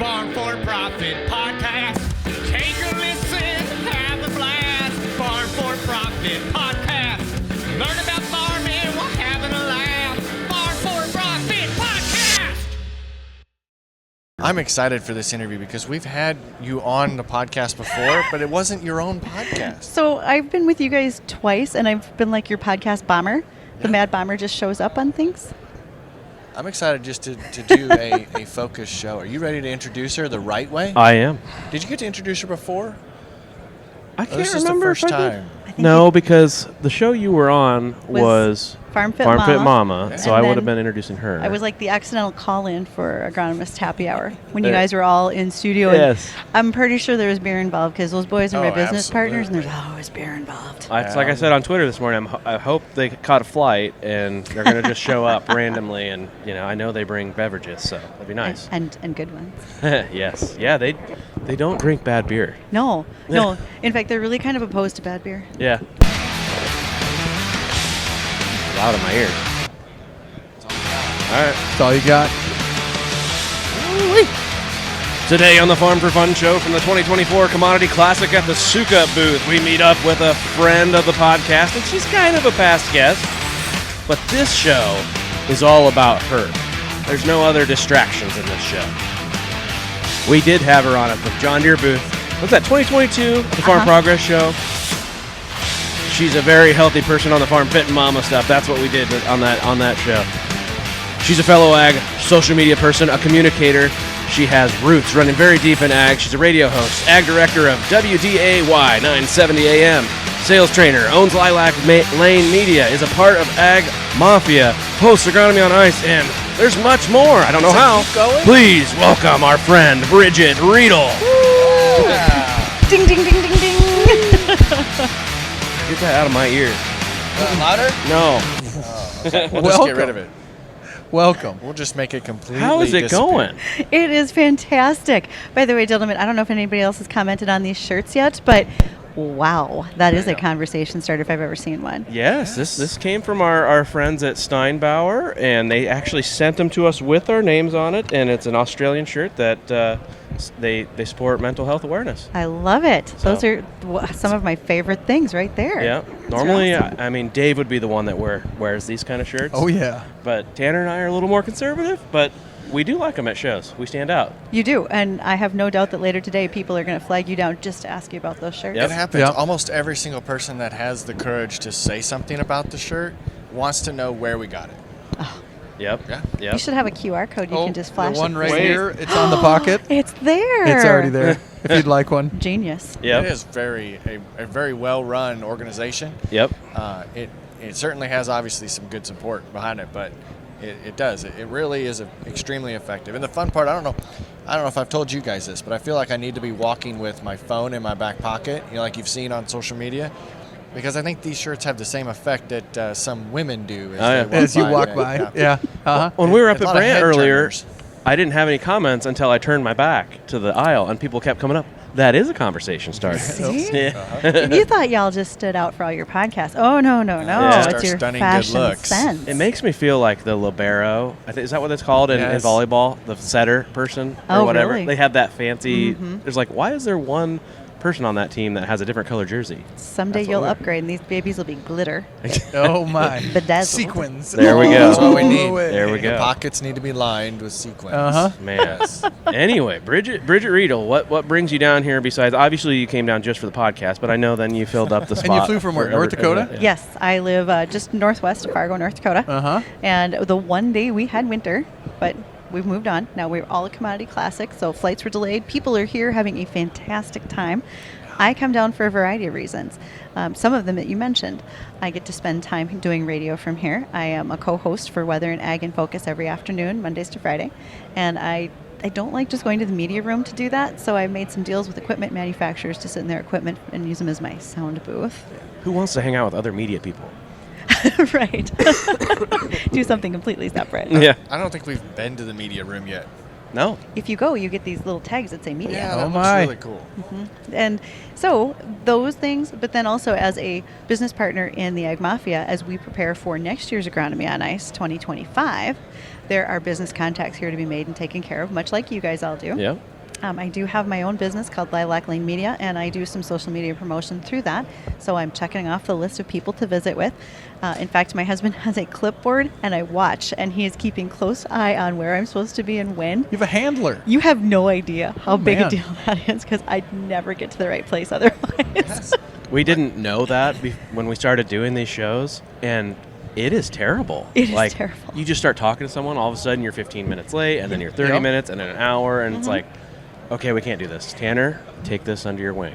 Farm4Profit podcast. Take a listen, have a blast. Farm4Profit podcast. Learn about farming while having a laugh. Farm4Profit podcast. I'm excited for this interview because we've had you on the podcast before, but it wasn't your own podcast. So I've been with you guys twice, and I've been like your podcast bomber. The Mad Bomber just shows up on things. I'm excited just to do a focused show. Are you ready to introduce her the right way? I am. Did you get to introduce her before? I Or can't this is remember the first if I did. time. No, because the show you were on was FarmFit Mama, Mama. so And I would then have been introducing her. I was like the accidental call-in for Agronomist Happy Hour when you Yeah. guys were all in studio. Yes. And I'm pretty sure there was beer involved because those boys are my Oh, business partners, and there's absolutely. always beer involved. It's like I said on Twitter this morning. I hope they caught a flight and they're going to just show up randomly. And I know they bring beverages, so that'd be nice. And good ones. Yes, yeah, they don't drink bad beer. No. In fact, they're really kind of opposed to bad beer. Yeah. Loud in my ears. All right. That's all you got. Today on the Farm for Fun show from the 2024 Commodity Classic at the Suka booth, we meet up with a friend of the podcast, and she's kind of a past guest. But this show is all about her. There's no other distractions in this show. We did have her on at the John Deere booth. What's that, 2022 at the Farm Progress show? She's a very healthy person on the farm, fit and mama stuff. That's what we did on that show. She's a fellow ag social media person, a communicator. She has roots running very deep in ag. She's a radio host, ag director of WDAY 970 AM, sales trainer, owns Lilac Lane Media, is a part of Ag Mafia, hosts Agronomy on Ice, and there's much more. I don't know how. Please welcome our friend, Bridgette Readel. Ding, ding, ding, ding, ding. Get that out of my ears. Louder? No. We'll just get rid of it. Welcome. We'll just make it completely How is it disappear. going? It is fantastic. By the way, gentlemen, I don't know if anybody else has commented on these shirts yet, but wow, that is a conversation starter if I've ever seen one. Yes, this came from our friends at Steinbauer, and they actually sent them to us with our names on it, and it's an Australian shirt that they support mental health awareness. I love it. So- Those are some of my favorite things right there. Yeah. Those are Normally, awesome. I mean, Dave would be the one that wears these kind of shirts. Oh, yeah. But Tanner and I are a little more conservative, but we do like them at shows. We stand out. You do, and I have no doubt that later today people are going to flag you down just to ask you about those shirts. Yep. It happens. Yep. Almost every single person that has the courage to say something about the shirt wants to know where we got it. Yep. Yeah. Yep. You should have a QR code you can just flash. the one it. right Wait. here. It's on the pocket. It's there. It's already there. If you'd like one. Genius. Yep. It is a very well-run organization. Yep. It certainly has obviously some good support behind it, but it does. It really is extremely effective. And the fun part, I don't know if I've told you guys this, but I feel like I need to be walking with my phone in my back pocket, like you've seen on social media, because I think these shirts have the same effect that some women do As you walk by. Yeah. Uh-huh. When we were up There's a at lot of Brant head earlier, turners. I didn't have any comments until I turned my back to the aisle, and people kept coming up. That is a conversation starter. See? Yeah. You thought y'all just stood out for all your podcasts. Oh, no. Yeah. It's your Stunning good fashion looks. sense. It makes me feel like the libero. Is that what it's called in Yes. volleyball? The setter person or Oh, whatever. really? They have that fancy. There's like, why is there one person on that team that has a different color jersey? Someday That's you'll what upgrade, and these babies will be glitter. Oh, my. Bedazzled. Sequins. There we go. That's what we All the need. way. There we The go. pockets need to be lined with sequins. Uh-huh. Man. Anyway, Bridgette Readel, what brings you down here besides, obviously you came down just for the podcast, but I know then you filled up the spot. And you flew from where, for North Dakota? Yeah. Yes, I live just northwest of Fargo, North Dakota. Uh-huh. And the one day we had winter, but we've moved on. Now we're all a Commodity Classic, so flights were delayed. People are here having a fantastic time. I come down for a variety of reasons. Some of them that you mentioned. I get to spend time doing radio from here. I am a co-host for Weather and Ag in Focus every afternoon, Mondays to Friday. And I don't like just going to the media room to do that, so I made some deals with equipment manufacturers to sit in their equipment and use them as my sound booth. Who wants to hang out with other media people? Right. Do something completely separate. Yeah. I don't think we've been to the media room yet. No. If you go, you get these little tags that say media. Yeah, Oh that looks my. really cool. And so those things, but then also as a business partner in the Ag Mafia, as we prepare for next year's Agronomy on Ice 2025, there are business contacts here to be made and taken care of, much like you guys all do. Yeah. I do have my own business called Lilac Lane Media, and I do some social media promotion through that. So I'm checking off the list of people to visit with. In fact, my husband has a clipboard, and I watch, and he is keeping close eye on where I'm supposed to be and when. You have a handler. You have no idea how big a man. deal that is, because I'd never get to the right place otherwise. We didn't know that when we started doing these shows, and it is terrible. It is like, terrible. You just start talking to someone, all of a sudden you're 15 minutes late, and then you're 30 Yep. minutes, and then an hour, and it's like, okay, we can't do this. Tanner, take this under your wing.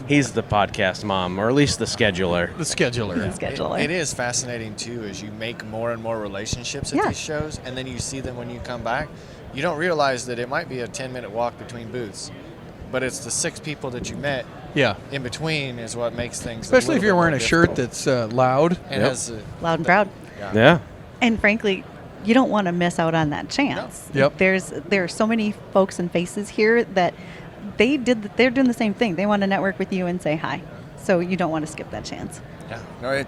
He's the podcast mom, or at least the scheduler. The scheduler. Scheduler. It is fascinating too, as you make more and more relationships at Yeah. these shows, and then you see them when you come back. You don't realize that it might be a 10-minute walk between booths, but it's the 6 people that you met Yeah. in between is what makes things. Especially if you're wearing a a shirt that's loud. and Yep. has Loud and proud. Yeah. And frankly, you don't want to miss out on that chance. No. Yep. There are so many folks and faces here that they're doing the same thing. They want to network with you and say hi. So you don't want to skip that chance. Yeah, no,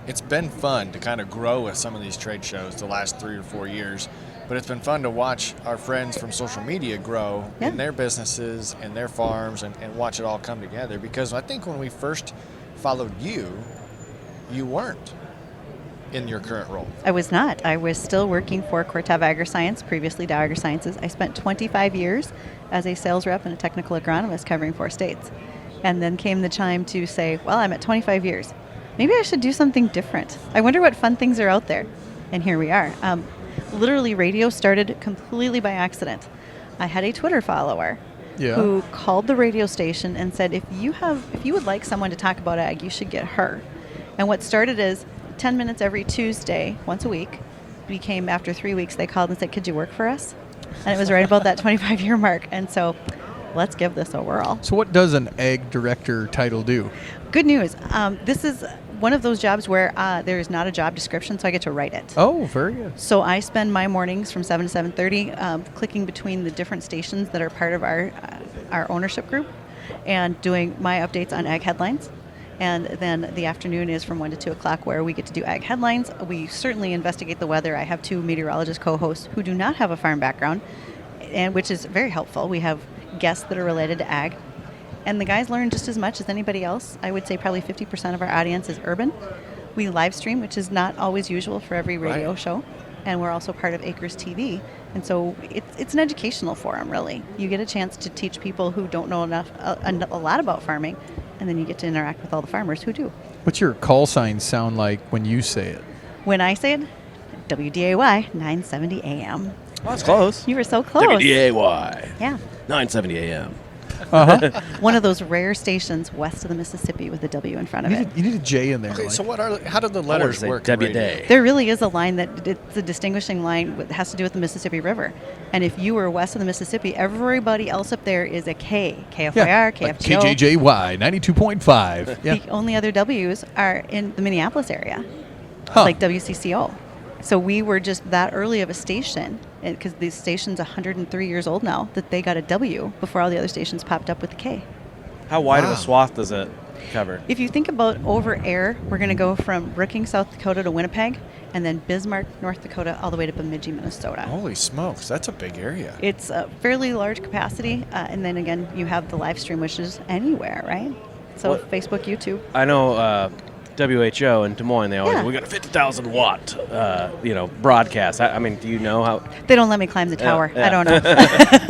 it's been fun to kind of grow with some of these trade shows the last 3 or 4 years, but it's been fun to watch our friends from social media grow Yeah. in their businesses and their farms and watch it all come together. Because I think when we first followed you weren't in your current role. I was not. I was still working for Corteva AgriScience, previously Dow AgriSciences. I spent 25 years as a sales rep and a technical agronomist covering 4 states. And then came the time to say, well, I'm at 25 years. Maybe I should do something different. I wonder what fun things are out there. And here we are. Literally, radio started completely by accident. I had a Twitter follower Yeah. who called the radio station and said, if you would like someone to talk about ag, you should get her. And what started as 10 minutes every Tuesday, once a week, became after 3 weeks, they called and said, could you work for us? And it was right about that 25-year mark. And so let's give this a whirl. So what does an ag director title do? Good news. This is one of those jobs where there is not a job description, so I get to write it. Oh, very good. So I spend my mornings from 7 to 7:30 clicking between the different stations that are part of our ownership group and doing my updates on ag headlines. And then the afternoon is from 1 to 2 o'clock where we get to do ag headlines. We certainly investigate the weather. I have 2 meteorologist co-hosts who do not have a farm background, and which is very helpful. We have guests that are related to ag. And the guys learn just as much as anybody else. I would say probably 50% of our audience is urban. We live stream, which is not always usual for every radio Right. show. And we're also part of Acres TV. And so it's an educational forum, really. You get a chance to teach people who don't know enough, a lot about farming, and then you get to interact with all the farmers who do. What's your call sign sound like when you say it? When I say it, WDAY 970 AM. Well, that's close. You were so close. WDAY, Yeah. 970 AM. Uh-huh. One of those rare stations west of the Mississippi with a W in front of it. You need a J in there. Okay, like- so how do the I wanted to letters say work? in radio? WDAY. There really is a line that it's a distinguishing line that has to do with the Mississippi River. And if you were west of the Mississippi, everybody else up there is a K. KFYR, like KFGO. KJJY 92.5. Yeah. The only other W's are in the Minneapolis area, Huh. like WCCO. So we were just that early of a station, because the station's 103 years old now, that they got a W before all the other stations popped up with the K. How wide of Wow. a swath does it cover? If you think about over air, we're going to go from Brookings, South Dakota to Winnipeg, and then Bismarck, North Dakota, all the way to Bemidji, Minnesota. Holy smokes, that's a big area. It's a fairly large capacity, and then again, you have the live stream, which is anywhere, right? So What- Facebook, YouTube. I know WHO in Des Moines, they always, Yeah. we got a 50,000 watt, broadcast. I mean, do you know how? They don't let me climb the tower. yeah. I don't know.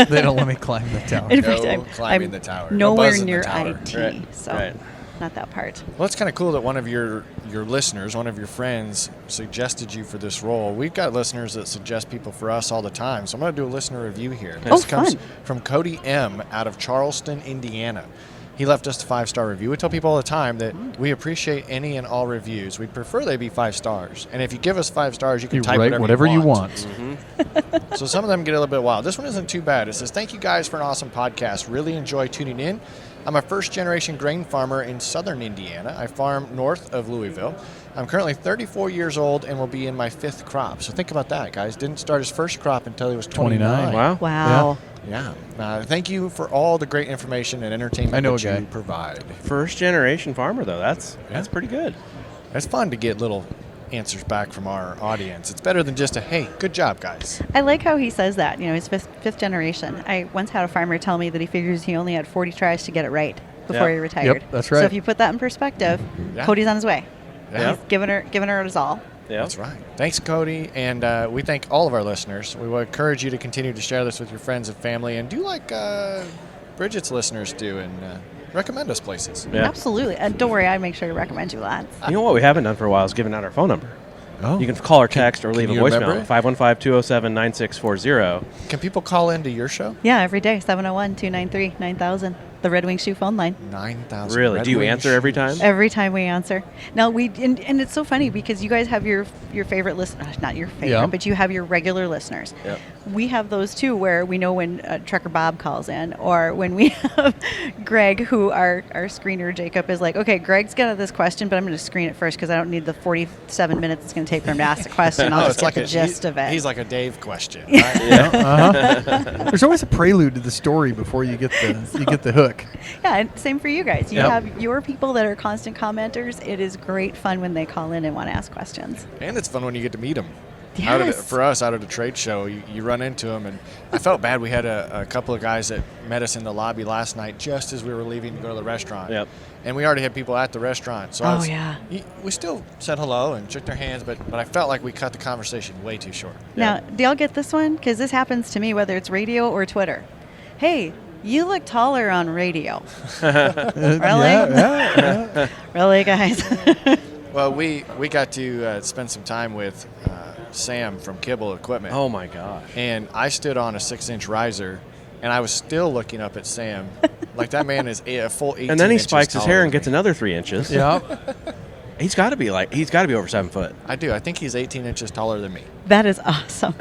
They don't let me climb the tower. In No fact, climbing the tower. No Nowhere buzz in the near tower. IT, Right, so right. not that part. Well, it's kind of cool that one of your listeners, one of your friends, suggested you for this role. We've got listeners that suggest people for us all the time, so I'm going to do a listener review here. Oh, This comes fun. from Cody M. out of Charleston, Indiana. He left us a 5-star review. We tell people all the time that we appreciate any and all reviews. We'd prefer they be 5 stars. And if you give us 5 stars, you can You type write whatever you want. want. So some of them get a little bit wild. This one isn't too bad. It says, thank you guys for an awesome podcast. Really enjoy tuning in. I'm a first-generation grain farmer in southern Indiana. I farm north of Louisville. I'm currently 34 years old and will be in my 5th crop. So think about that, guys. Didn't start his first crop until he was 29. Wow. Wow. Yeah. Thank you for all the great information and entertainment that you provide. First generation farmer though. That's pretty good. It's fun to get little answers back from our audience. It's better than just a, hey, good job, guys. I like how he says that. You know, he's fifth generation. I once had a farmer tell me that he figures he only had 40 tries to get it right before he retired. Yep, that's right. So if you put that in perspective, Cody's on his way. Yeah. He's giving her his all. Yeah. That's right. Thanks, Cody. And we thank all of our listeners. We will encourage you to continue to share this with your friends and family, and do like Bridgette's listeners do, and recommend us places. Yeah. Absolutely. And don't worry, I make sure to recommend you lots. You know what we haven't done for a while is giving out our phone number. Oh. You can call or text or leave a you remember voicemail, it? 515-207-9640. Can people call into your show? Yeah, every day, 701-293-9000. The Red Wing Shoe phone line. 9,000. Really? Red Do you Wing answer every time? shoes. Every time we answer. Now and it's so funny because you guys have your favorite listeners, not your favorite, but you have your regular listeners. Yep. We have those too, where we know when Trucker Bob calls in, or when we have Greg, who our screener Jacob is like, okay, Greg's got this question, but I'm going to screen it first because I don't need the 47 minutes it's going to take for him to ask the question. I'll just get the gist of it. He's like a Dave question. Right? There's always a prelude to the story before you get the hook. Yeah, and same for you guys. You Yep. have your people that are constant commenters. It is great fun when they call in and want to ask questions. And it's fun when you get to meet them. Yes. For us, out of the trade show, you run into them. And I felt bad. We had a couple of guys that met us in the lobby last night just as we were leaving to go to the restaurant. Yep. And we already had people at the restaurant. So we still said hello and shook their hands, but I felt like we cut the conversation way too short. Now, do y'all get this one? Because this happens to me, whether it's radio or Twitter. Hey, you look taller on radio. Really? Really, guys? Well, we got to spend some time with Sam from Kibble Equipment. Oh, my gosh. And I stood on a 6-inch riser, and I was still looking up at Sam. Like, that man is a full 18 And then he inches spikes his taller hair than and gets me. another 3 inches. Yeah. He's got to be over 7 foot. I do. I think he's 18 inches taller than me. That is awesome.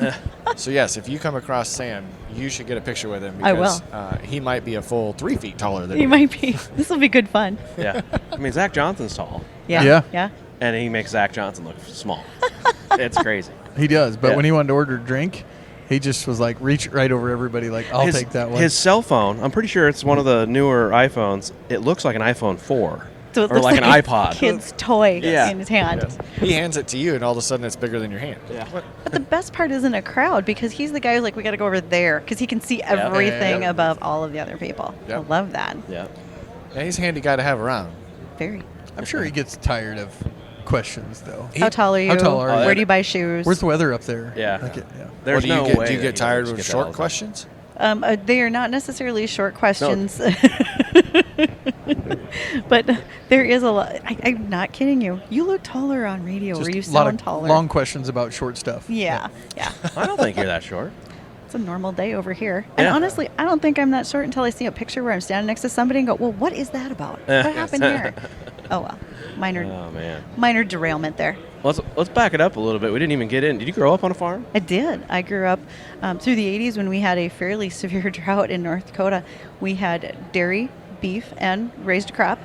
So, yes, if you come across Sam, you should get a picture with him. I Because, he might be a full 3 feet taller than He me. might be. This will be good fun. Yeah. I mean, Zach Johnson's tall, Yeah. and he makes Zach Johnson look small. It's crazy. He does, but Yeah. when he wanted to order a drink, he just was like, reach right over everybody, like, I'll take that one. His cell phone, I'm pretty sure it's one of the newer iPhones. It looks like an iPhone 4. So it Or looks like an a iPod. kid's toy Yeah. in his hand. Yes. He hands it to you, and all of a sudden it's bigger than your hand. Yeah. What? But the best part isn't a crowd, because he's the guy who's like, we got to go over there, because he can see everything Yeah. above all of the other people. Yep. I love that. Yeah. Yeah, he's a handy guy to have around. Very. I'm sure he gets tired of questions, though. How tall are you? How tall are you? Where do you buy shoes? Where's the weather up there? Yeah. Like yeah. There's do you no get, way. do you that get he tired doesn't with get that all short the time. questions? They are not necessarily short questions, but there is a lot. I'm not kidding you. You look taller on radio, or you Just a lot sound of taller. long questions about short stuff. Yeah. I don't think you're that short. It's a normal day over here. And Yeah. honestly, I don't think I'm that short until I see a picture where I'm standing next to somebody and go, well, what is that about? What happened here? Oh, well. Oh, man. Minor derailment there. Let's back it up a little bit. We didn't even get in. Did you grow up on a farm? I did. I grew up through the 80s when we had a fairly severe drought in North Dakota. We had dairy, beef, and raised a crop.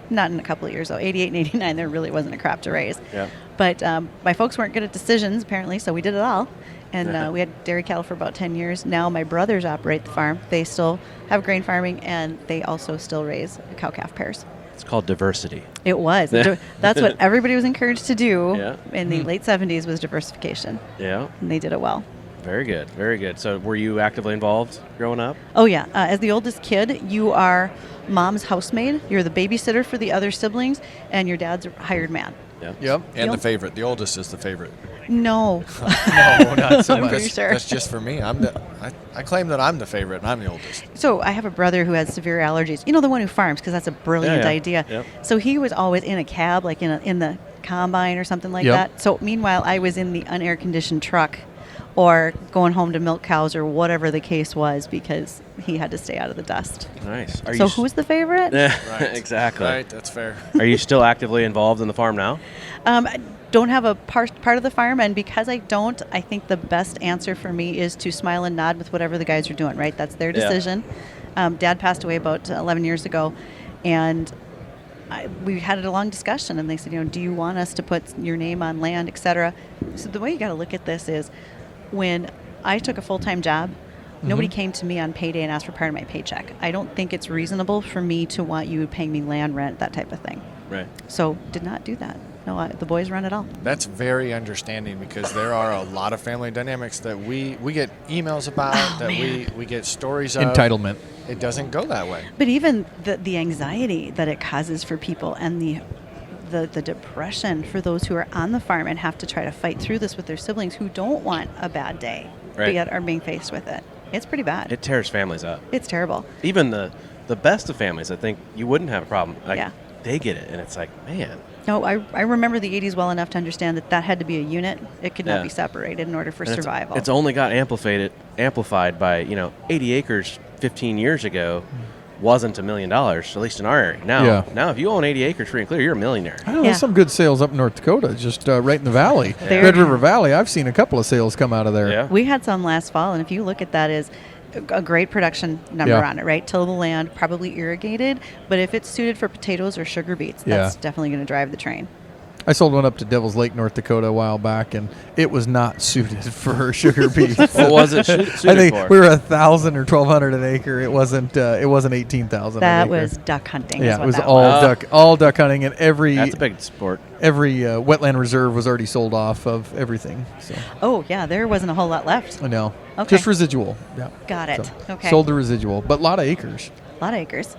Not in a couple of years, though. 88 and 89, there really wasn't a crop to raise. Yeah. But my folks weren't good at decisions, apparently, so we did it all. And we had dairy cattle for about 10 years. Now my brothers operate the farm. They still have grain farming, and they also still raise cow-calf pairs. It's called diversity. It was. That's what everybody was encouraged to do Yeah. in the late 70s, was diversification. Yeah. And they did it well. Very good. Very good. So were you actively involved growing up? Oh, yeah. As the oldest kid, you are mom's housemaid. You're the babysitter for the other siblings, and your dad's a hired man. Yeah. Yep. And Yep. the favorite. The oldest is the favorite. No. No, not so I'm much. pretty sure. That's just for me. I claim that I'm the favorite, and I'm the oldest. So I have a brother who has severe allergies. You know, the one who farms, because that's a brilliant Yeah. idea. Yep. So he was always in a cab, like in the combine or something like Yep. that. So meanwhile, I was in the unair-conditioned truck, or going home to milk cows, or whatever the case was, because he had to stay out of the dust. Nice. So who's the favorite? Yeah, Right. exactly. Right, that's fair. Are you still actively involved in the farm now? don't have a part of the farm, and because I don't, I think the best answer for me is to smile and nod with whatever the guys are doing, right? That's their decision. Dad passed away about 11 years ago, and we had a long discussion, and they said, do you want us to put your name on land, et cetera? So the way you got to look at this is, when I took a full-time job, nobody came to me on payday and asked for part of my paycheck. I don't think it's reasonable for me to want you paying me land rent, that type of thing. Right. So did not do that. No, the boys run it all. That's very understanding, because there are a lot of family dynamics that we get emails about, we get stories of. Entitlement. It doesn't go that way. But even the anxiety that it causes for people, and the depression for those who are on the farm and have to try to fight through this with their siblings who don't want a bad day, but yet are being faced with it. It's pretty bad. It tears families up. It's terrible. Even the best of families, I think you wouldn't have a problem. They get it, and it's like, man. No, I remember the 80s well enough to understand that had to be a unit. It could not be separated in order for and survival. It's only got amplified by 80 acres 15 years ago wasn't $1 million, at least in our area. Now if you own 80 acres free and clear, you're a millionaire. I know there's some good sales up in North Dakota, just right in the valley. Red River Valley, I've seen a couple of sales come out of there. Yeah. We had some last fall, and if you look at that as a great production number on it, right? Tillable land, probably irrigated, but if it's suited for potatoes or sugar beets, that's definitely going to drive the train. I sold one up to Devil's Lake, North Dakota a while back, and it was not suited for sugar beets. What was it suited I think for? we were 1,000 or 1,200 an acre. It wasn't 18,000. That was duck hunting. Yeah, is what it was that all duck hunting, and that's a big sport. Every wetland reserve was already sold off of everything. So. Oh yeah, there wasn't a whole lot left. I know. Okay. Just residual. Yeah. Got it. So Okay. Sold the residual, but a lot of acres. A lot of acres.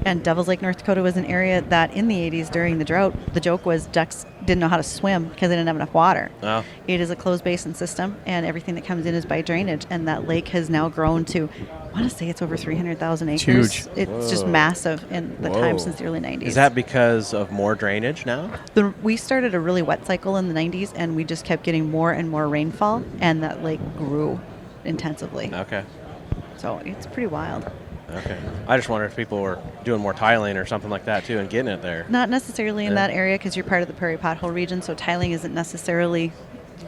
And Devil's Lake, North Dakota was an area that in the 80s during the drought, the joke was ducks didn't know how to swim because they didn't have enough water. Oh. It is a closed basin system, and everything that comes in is by drainage. And that lake has now grown to, I want to say it's over 300,000 acres. Huge. It's just massive in the time since the early 90s. Is that because of more drainage now? We started a really wet cycle in the 90s, and we just kept getting more and more rainfall, and that lake grew intensively. Okay. So it's pretty wild. Okay. I just wondered if people were doing more tiling or something like that too and getting it there. Not necessarily in that area, because you're part of the prairie pothole region, so tiling isn't necessarily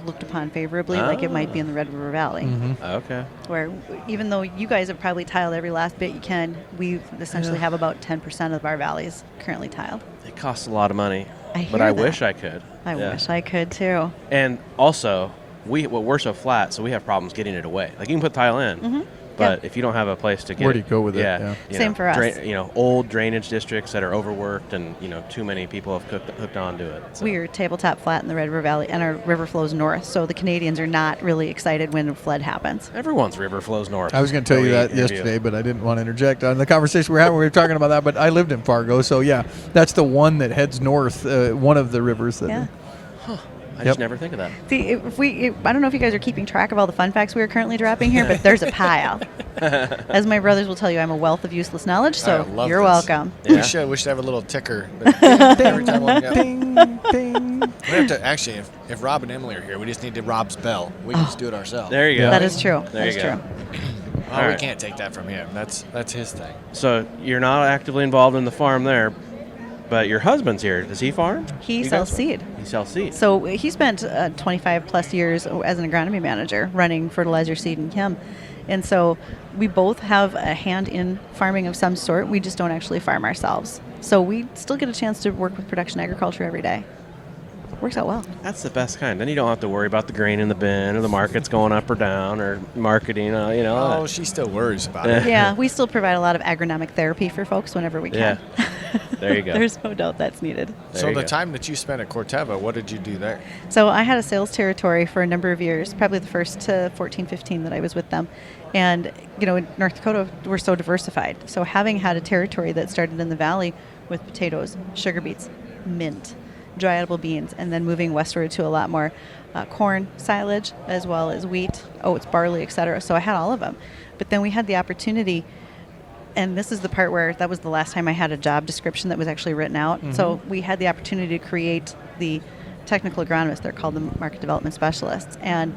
looked upon favorably like it might be in the Red River Valley. Mm-hmm. Okay. Where even though you guys have probably tiled every last bit you can, we essentially have about 10% of our valleys currently tiled. It costs a lot of money, I but hear I that. wish I could. I wish I could too. And also, we're so flat, so we have problems getting it away. Like you can put tile in, but if you don't have a place to get Where do you go with it? Yeah. Same for us. Old drainage districts that are overworked, and too many people have hooked onto it. So. We are tabletop flat in the Red River Valley, and our river flows north, so the Canadians are not really excited when a flood happens. Everyone's river flows north. I was going to tell you that yesterday, but I didn't want to interject on the conversation we were having. We were talking about that, but I lived in Fargo, so that's the one that heads north, one of the rivers. That I just never think of that. See, I don't know if you guys are keeping track of all the fun facts we are currently dropping here, but there's a pile. As my brothers will tell you, I'm a wealth of useless knowledge, so you're welcome. Yeah. We should have a little ticker. Every time one goes. Ding, ding. We have to actually, if Rob and Emily are here, we just need to Rob's bell. We can just do it ourselves. There you go. That is true. There That is you go. true. Well, All we right. can't take that from him. That's his thing. So you're not actively involved in the farm there, but your husband's here. Does he farm? He You sells guys farm? seed. He sells seed. So he spent 25 plus years as an agronomy manager running fertilizer, seed, and chem. And so we both have a hand in farming of some sort. We just don't actually farm ourselves. So we still get a chance to work with production agriculture every day. Works out well. That's the best kind. Then you don't have to worry about the grain in the bin or the market's going up or down or marketing. Oh, she still worries about it. Yeah, we still provide a lot of agronomic therapy for folks whenever we can. There you go. There's no doubt that's needed. There So you the go. time that you spent at Corteva, what did you do there? So I had a sales territory for a number of years, probably the first 14, 15 that I was with them. And, in North Dakota, we're so diversified. So having had a territory that started in the valley with potatoes, sugar beets, mint, dry edible beans, and then moving westward to a lot more corn silage, as well as wheat, oats, barley, etc. So I had all of them. But then we had the opportunity, and this is the part where that was the last time I had a job description that was actually written out. Mm-hmm. So we had the opportunity to create the technical agronomists. They're called the market development specialists. And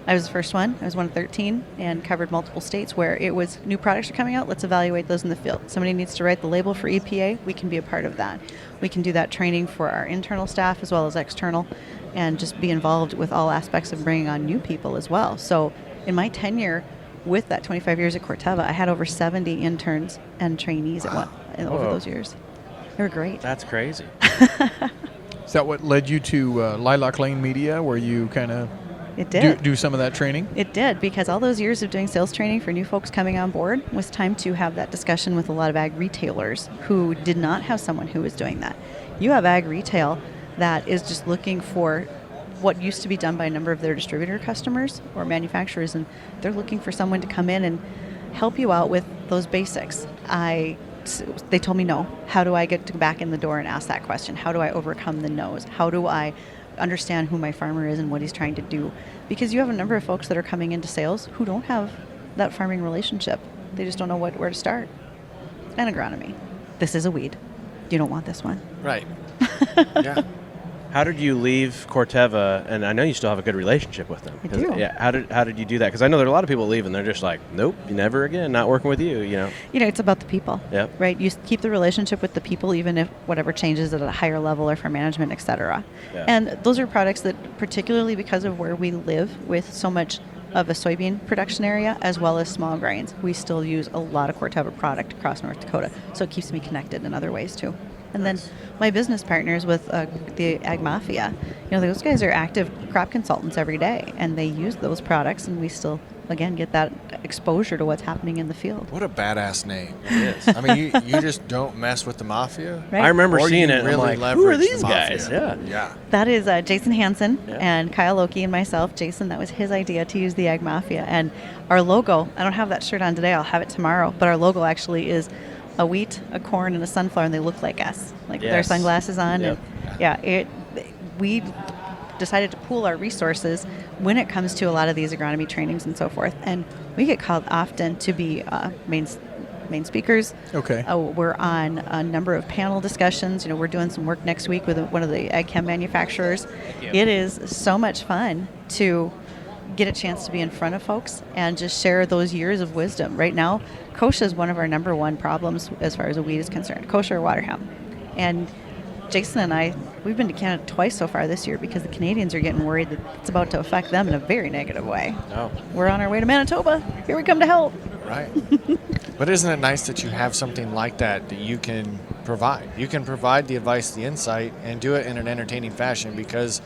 I was the first one. I was one of 13 and covered multiple states where it was new products are coming out. Let's evaluate those in the field. Somebody needs to write the label for EPA. We can be a part of that. We can do that training for our internal staff as well as external, and just be involved with all aspects of bringing on new people as well. So in my tenure with that 25 years at Corteva, I had over 70 interns and trainees over those years. They were great. That's crazy. Is that what led you to Lilac Lane Media, where you kind of It did. do some of that training? It did, because all those years of doing sales training for new folks coming on board was time to have that discussion with a lot of ag retailers who did not have someone who was doing that. You have ag retail that is just looking for what used to be done by a number of their distributor customers or manufacturers, and they're looking for someone to come in and help you out with those basics. They told me no. How do I get back in the door and ask that question? How do I overcome the no's? How do I understand who my farmer is and what he's trying to do? Because you have a number of folks that are coming into sales who don't have that farming relationship. They just don't know where to start. And agronomy. This is a weed. You don't want this one. Right. Yeah. How did you leave Corteva? And I know you still have a good relationship with them. I do. Yeah. How did you do that? Because I know there are a lot of people leave and they're just like, nope, never again, not working with you. It's about the people. Yep. Right? You keep the relationship with the people, even if whatever changes at a higher level or for management, et cetera. Yeah. And those are products that, particularly because of where we live with so much of a soybean production area as well as small grains, we still use a lot of Corteva product across North Dakota. So it keeps me connected in other ways too. And then my business partners with the Ag Mafia, those guys are active crop consultants every day, and they use those products, and we still, again, get that exposure to what's happening in the field. What a badass name it is. I mean, you just don't mess with the mafia. Right? I remember Or seeing you it and really I'm like, who are leverage these the mafia. guys? Yeah. Yeah. That is Jason Hansen Yeah. and Kyle Loki and myself. Jason, that was his idea to use the Ag Mafia. And our logo, I don't have that shirt on today, I'll have it tomorrow, but our logo actually is a wheat, a corn, and a sunflower, and they look like us, with their Yes. sunglasses on. Yep. And we decided to pool our resources when it comes to a lot of these agronomy trainings and so forth. And we get called often to be main speakers. Okay. We're on a number of panel discussions. We're doing some work next week with one of the ag chem manufacturers. It is so much fun to get a chance to be in front of folks and just share those years of wisdom. Right now, kochia is one of our number one problems as far as a weed is concerned, kochia or waterhound. And Jason and I, we've been to Canada twice so far this year because the Canadians are getting worried that it's about to affect them in a very negative way. Oh. We're on our way to Manitoba. Here we come to help. Right. But isn't it nice that you have something like that you can provide? You can provide the advice, the insight, and do it in an entertaining fashion because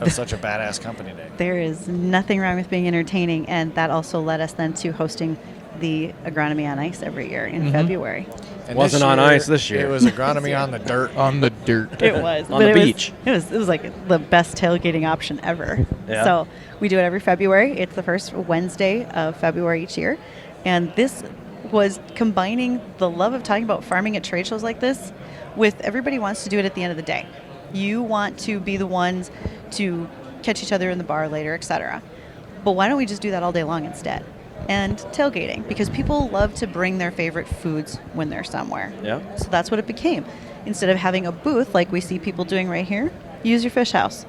of such a badass company name. There is nothing wrong with being entertaining, and that also led us then to hosting the Agronomy on Ice every year in February. And Wasn't on ice this year. It was agronomy on the dirt. On the dirt. It was. On but the it beach. Was, it was like the best tailgating option ever. Yeah. So we do it every February. It's the first Wednesday of February each year. And this was combining the love of talking about farming at trade shows like this with everybody wants to do it at the end of the day. You want to be the ones to catch each other in the bar later, etc. But why don't we just do that all day long instead? And tailgating, because people love to bring their favorite foods when they're somewhere. Yeah. So that's what it became. Instead of having a booth like we see people doing right here, use your fish house.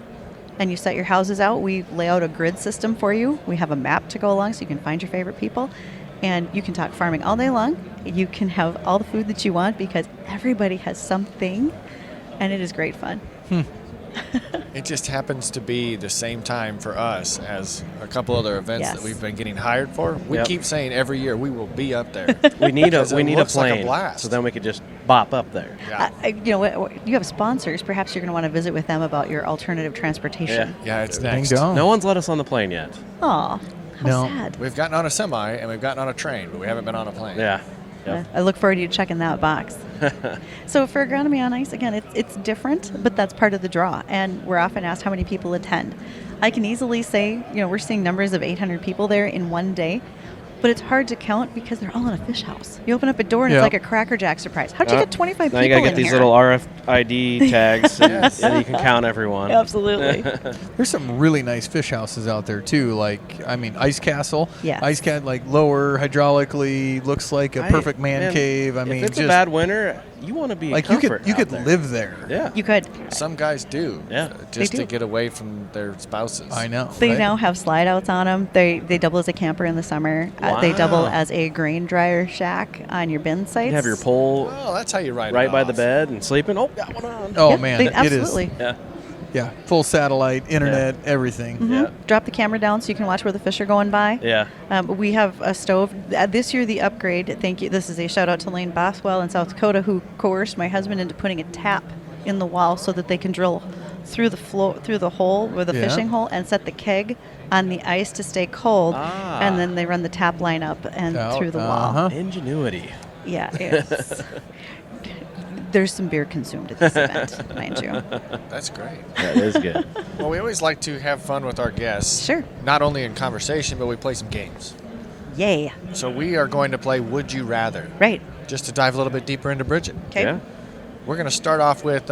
And you set your houses out. We lay out a grid system for you. We have a map to go along so you can find your favorite people. And you can talk farming all day long. You can have all the food that you want because everybody has something. And it is great fun. It just happens to be the same time for us as a couple other events Yes. that we've been getting hired for. We Yep. keep saying every year we will be up there. We need a Because it looks like a plane, blast. so then we could just bop up there. Yeah. You have sponsors. Perhaps you're going to want to visit with them about your alternative transportation. Yeah, it's Ding next. dong. No one's let us on the plane yet. Aw, how No. sad. We've gotten on a semi and we've gotten on a train, but we haven't been on a plane. Yeah. Yep. I look forward to you checking that box. So for Agronomy on Ice, again, it's different, but that's part of the draw. And we're often asked how many people attend. I can easily say, we're seeing numbers of 800 people there in one day, but it's hard to count because they're all in a fish house. You open up a door and Yeah. it's like a Cracker Jack surprise. How'd you get 25 now people you gotta get in these here? little RFID tags, and you can count everyone. Absolutely. There's some really nice fish houses out there too. Ice Castle. Yes. Ice Cat, lower hydraulically, looks like a perfect man cave. if it's just a bad winter, you want to be Like you could live there. Yeah. You could. Some guys do. Yeah. Just They to do. get away from their spouses. I know. They right? now have slide outs on them. They double as a camper in the summer. They double Wow. as a grain dryer shack on your bin sites. You have your pole Oh, that's how you ride right it by off. the bed and sleeping. Oh, got one on. Oh Yeah, man, they, it is. absolutely. Yeah. Yeah, full satellite, internet, everything. Mhm. Yeah. Drop the camera down so you can watch where the fish are going by. Yeah. We have a stove. This year, the upgrade, thank you. This is a shout out to Lane Boswell in South Dakota, who coerced my husband into putting a tap in the wall so that they can drill through the hole, or the Yeah. fishing hole, and set the keg on the ice to stay cold. Ah. And then they run the tap line up and Out, through the uh-huh. wall. Ingenuity. Yeah, it's, there's some beer consumed at this event, mind you. That's great. That is good. Well, we always like to have fun with our guests. Sure. Not only in conversation, but we play some games. Yay! So we are going to play Would You Rather. Right. Just to dive a little bit deeper into Bridget. Okay. Yeah. We're going to start off with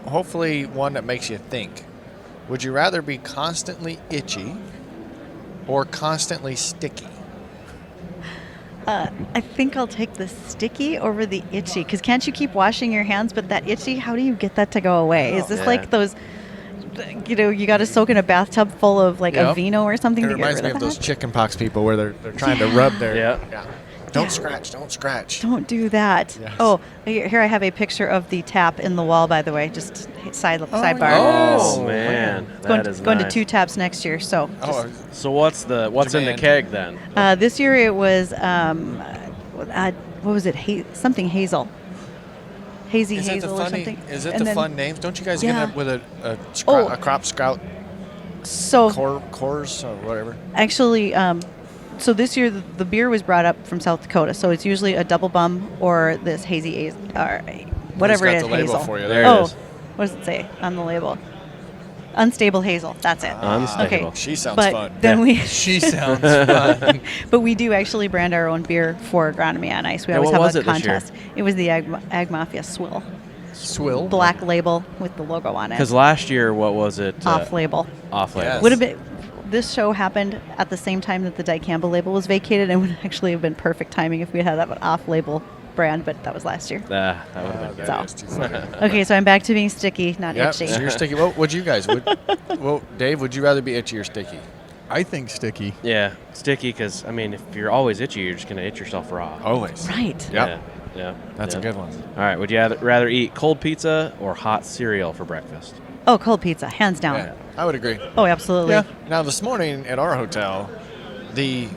hopefully one that makes you think. Would you rather be constantly itchy or constantly sticky? I think I'll take the sticky over the itchy, because can't you keep washing your hands? But that itchy, how do you get that to go away? Is this Yeah. like those, you got to soak in a bathtub full of like Yep. Aveeno or something It to get reminds rid me of of those that? chicken pox people where they're trying to rub their... Yeah. Don't scratch, don't scratch. Don't do that. Yes. Oh, here I have a picture of the tap in the wall, by the way, just sidebar. yes. Oh man, Going, that is going nice. to 2 taps next year. So Oh, So what's in the Demand. keg then? this year it was, what was it? Something hazel. Hazy is it hazel the or funny? something. Is it And the then- fun names? Don't you guys Yeah. get up with a Oh. crop scout So cores or whatever? actually, so this year the beer was brought up from South Dakota. So it's usually a double bum or this hazy, or whatever He's it got is, the label hazel. for you There there. it Oh, is. what does it say on the label? Unstable hazel. That's it. Unstable. She sounds But fun. then Yeah. we, She sounds fun. but we do actually brand our own beer for Agronomy on Ice. We Yeah, always what have was a it this year? contest. It was the Ag Mafia Swill, Swill. black label with the logo on it. Because last year, what was it? Off label. Off label. Yes. Would have been. This show happened at the same time that the Dicamba label was vacated, and would actually have been perfect timing if we had that off-label brand. But that was last year. That would have been good. That is too funny. Okay, so I'm back to being sticky, not Yep, itchy. so you're sticky. What would you guys? Well, Dave, would you rather be itchy or sticky? I think sticky. Yeah, sticky. Because I mean, if you're always itchy, you're just gonna itch yourself raw. Always. Right. Yep. Yeah. That's yeah. a good one. All right. Would you rather eat cold pizza or hot cereal for breakfast? Oh, cold pizza, hands down. Yeah, I would agree. Oh, absolutely. Yeah. Now, this morning at our hotel, the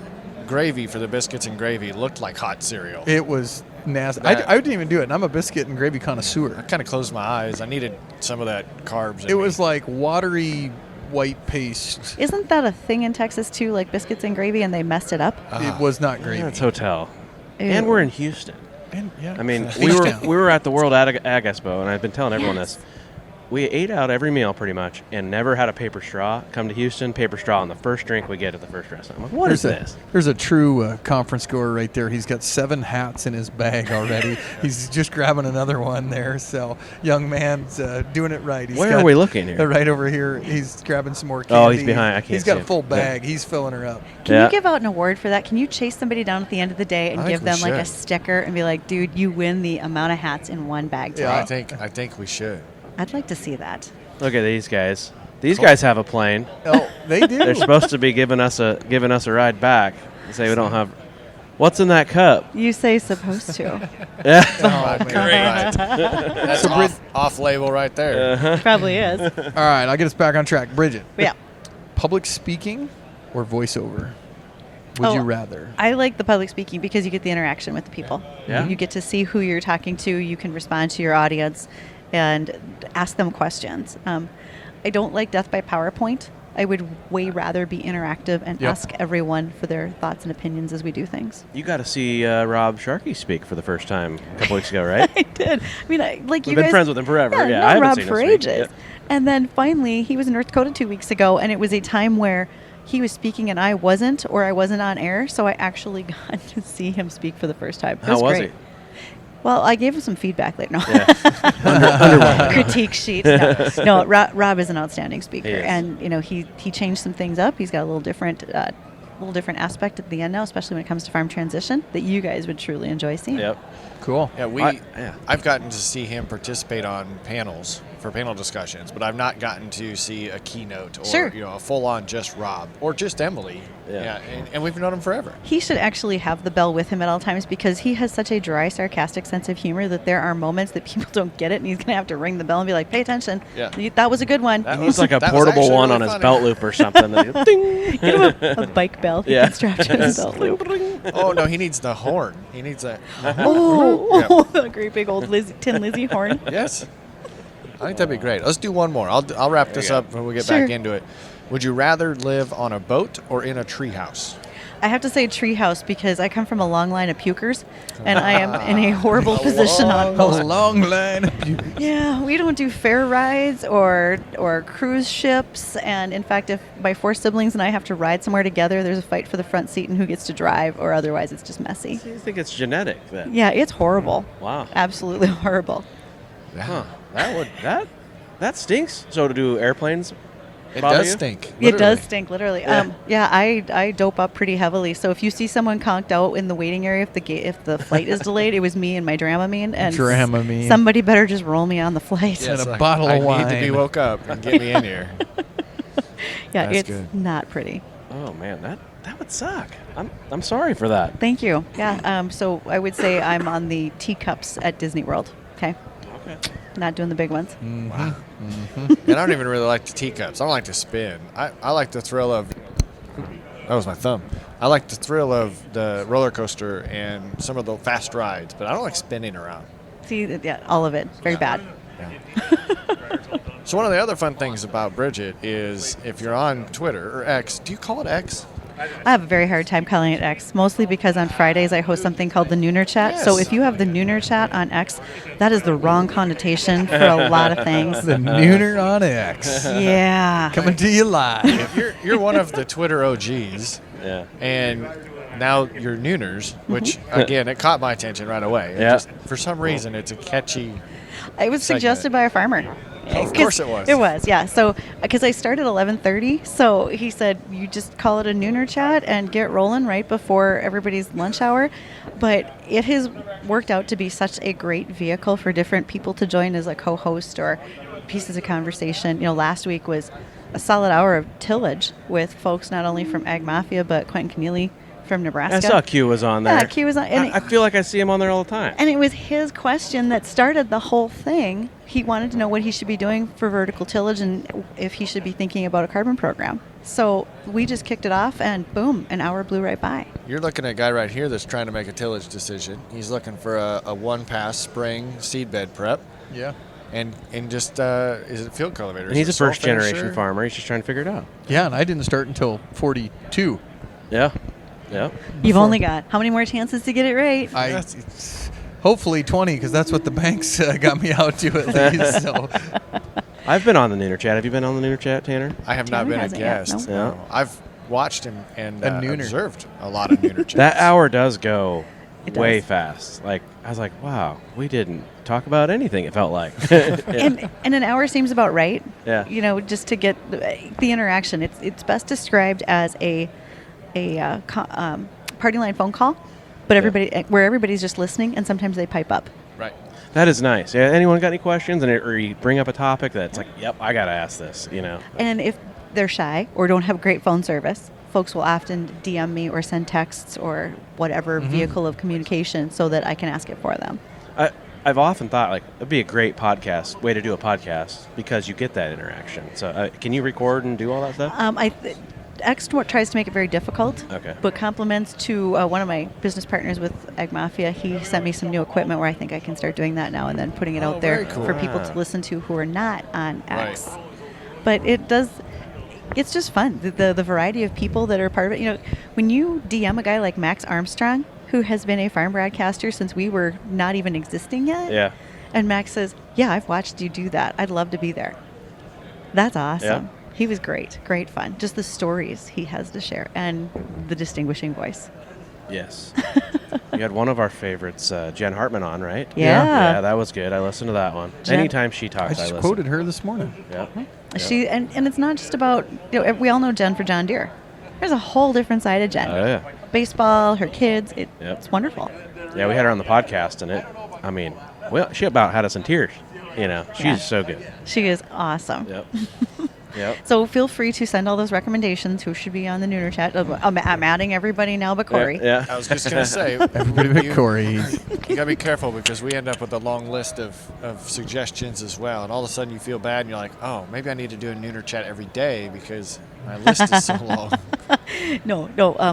gravy for the biscuits and gravy looked like hot cereal. It was nasty. That- I didn't even do it, and I'm a biscuit and gravy connoisseur. I kind of closed my eyes. I needed some of that carbs. It was like watery white paste. Isn't that a thing in Texas too, like biscuits and gravy, and they messed it up? It was not gravy. Yeah, it's hotel. Ew. And we're in Houston. And, yeah. I mean, H-Town. we were at the World Ag Expo, and I've been telling everyone this. We ate out every meal pretty much, and never had a paper straw. Come to Houston, paper straw on the first drink we get at the first restaurant. I'm like, what is this? There's a true conference goer right there. He's got 7 hats in his bag already. He's just grabbing another one there. So, young man's doing it right. Where are we looking here? Right over here. He's grabbing some more candy. Oh, he's behind. I can't He's got see a him. full Yeah. bag. He's filling her up. Can Yeah. you give out an award for that? Can you chase somebody down at the end of the day and I think give we them like a should. sticker and be like, dude, you win the amount of hats in one bag today? Yeah. I think we should. I'd like to see that. Look at these guys. These guys have a plane. Oh, they do. They're supposed to be giving us a ride back. They say we don't have. What's in that cup? You say supposed to. Yeah. Oh, man. That's off label right there. Probably is. All right, I'll get us back on track. Bridget, Yeah. public speaking or voiceover? Would Oh, you rather? I like the public speaking because you get the interaction with the people. Yeah. You get to see who you're talking to. You can respond to your audience and ask them questions. I don't like death by PowerPoint. I would way rather be interactive and Yep. ask everyone for their thoughts and opinions as we do things. You got to see Rob Sharkey speak for the first time a couple weeks ago, right? I did. I mean, like We've you been guys, friends with him forever. Yeah, known I haven't Rob seen him for speak. ages. Yeah. And then finally, he was in North Dakota 2 weeks ago, and it was a time where he was speaking and I wasn't, or I wasn't on air, so I actually got to see him speak for the first time. It How was great. he? Well, I gave him some feedback later. No. Yeah. Critique sheet. No, Rob is an outstanding speaker, He is. and he changed some things up. He's got a little different little different aspect at the end now, especially when it comes to farm transition, that you guys would truly enjoy seeing. Yep. Cool. Yeah, I've gotten to see him participate on panels for panel discussions, but I've not gotten to see a keynote or Sure. a full-on just Rob or just Emily. Yeah. And we've known him forever. He should actually have the bell with him at all times because he has such a dry, sarcastic sense of humor that there are moments that people don't get it, and he's going to have to ring the bell and be like, pay attention. Yeah. That was a good one. It was like a That was portable actually one really on his funny. belt loop or something. That you- ding. Get him a bike bell. He Yeah. can strap to his belt loop. Oh, no, he needs the horn. He needs a... Oh, a great big old Tin Lizzie horn. Yes. I think that'd be great. Let's do one more. I'll wrap this you go. up when we get Sure. back into it. Would you rather live on a boat or in a treehouse? I have to say treehouse because I come from a long line of pukers, and I am in a horrible position on A both. long line of beauty. Yeah, we don't do fair rides or cruise ships, and in fact, if my 4 siblings and I have to ride somewhere together, there's a fight for the front seat and who gets to drive, or otherwise it's just messy. So you think it's genetic then? Yeah, it's horrible. Wow. Absolutely horrible. Huh. That stinks. So to do airplanes? It bother does you? stink. It literally. does stink, literally. Yeah. I dope up pretty heavily. So if you see someone conked out in the waiting area, if the flight is delayed, it was me and my Dramamine. And Dramamine. somebody better just roll me on the flight. Yeah, it's And a bottle of I need to be wine. woke up and get me in here. Yeah, That's it's good. not pretty. Oh man, that would suck. I'm sorry for that. Thank you. Yeah. So I would say I'm on the teacups at Disney World. Okay. Okay. Not doing the big ones. And I don't even really like the teacups. I don't like to spin. I like the thrill of... That was my thumb. I like the thrill of the roller coaster and some of the fast rides, but I don't like spinning around. See, yeah, all of it. Very bad. So one of the other fun things about Bridgette is if you're on Twitter or X, do you call it X? I have a very hard time calling it X, mostly because on Fridays I host something called the Nooner Chat. So Yes. if you have the Nooner Chat on X, that is the wrong connotation for a lot of things. The Nooner on X. Yeah. Coming to you live. You're one of the Twitter OGs, Yeah. and now you're Nooners, which again it caught my attention right away. Yeah. For some reason, it's a catchy. It was suggested by a farmer. Of course it was. It was, yeah. So, because I started 11:30, so he said you just call it a Nooner Chat and get rolling right before everybody's lunch hour. But it has worked out to be such a great vehicle for different people to join as a co-host or pieces of conversation. Last week was a solid hour of tillage with folks not only from Ag Mafia but Quentin Keneally from Nebraska. I saw Q was on there. Yeah, Q was on, and I feel like I see him on there all the time. And it was his question that started the whole thing. He wanted to know what he should be doing for vertical tillage and if he should be thinking about a carbon program. So we just kicked it off, and boom, an hour blew right by. You're looking at a guy right here that's trying to make a tillage decision. He's looking for a one-pass spring seedbed prep, Yeah. and just is it field cultivator? And he's a Is it soil first generation finisher? farmer. He's just trying to figure it out. Yeah, and I didn't start until 42. Yeah. Yeah. You've only got how many more chances to get it right? Hopefully 20, because that's what the banks got me out to at least. So I've been on the Nooner Chat. Have you been on the Nooner Chat, Tanner? I have not Tanner been a hasn't yet, guest. no. No. I've watched him and A nooner. observed a lot of Nooner chats. That hour does go It way does. fast. Like I was like, wow, we didn't talk about anything. It felt like. And an hour seems about right. Yeah. Just to get the interaction. It's best described as a party line phone call, but where everybody's just listening, and sometimes they pipe up. Right. That is nice. Yeah. Anyone got any questions? Or you bring up a topic that's like, yep, I gotta ask this. And if they're shy or don't have great phone service, folks will often DM me or send texts or whatever vehicle of communication so that I can ask it for them. I've often thought like it'd be a great way to do a podcast because you get that interaction. So can you record and do all that stuff? X tries to make it very difficult. Okay. But compliments to one of my business partners with Ag Mafia, he sent me some new equipment where I think I can start doing that now and then putting it out there very cool. for people to listen to who are not on X. But it's just fun. The variety of people that are part of it. When you DM a guy like Max Armstrong, who has been a farm broadcaster since we were not even existing yet. Yeah. And Max says, yeah, I've watched you do that. I'd love to be there. That's awesome. Yeah. He was great fun. Just the stories he has to share and the distinguishing voice. Yes. You had one of our favorites, Jen Hartman, on, right? Yeah. Yeah, that was good. I listened to that one. Jen- Anytime she I talks, I just listen. quoted her this morning. Yeah. She and it's not just about we all know Jen for John Deere. There's a whole different side of Jen. Oh, yeah. Baseball, her kids. Yep. It's wonderful. Yeah, we had her on the podcast, and she about had us in tears. She's Yeah. so good. She is awesome. Yep. Yep. So feel free to send all those recommendations. Who should be on the Nooner chat? I'm adding everybody now but Corey. Yeah. I was just going to say, Everybody but Corey. you got to be careful because we end up with a long list of suggestions as well. And all of a sudden you feel bad and you're like, oh, maybe I need to do a Nooner chat every day because my list is so long. No,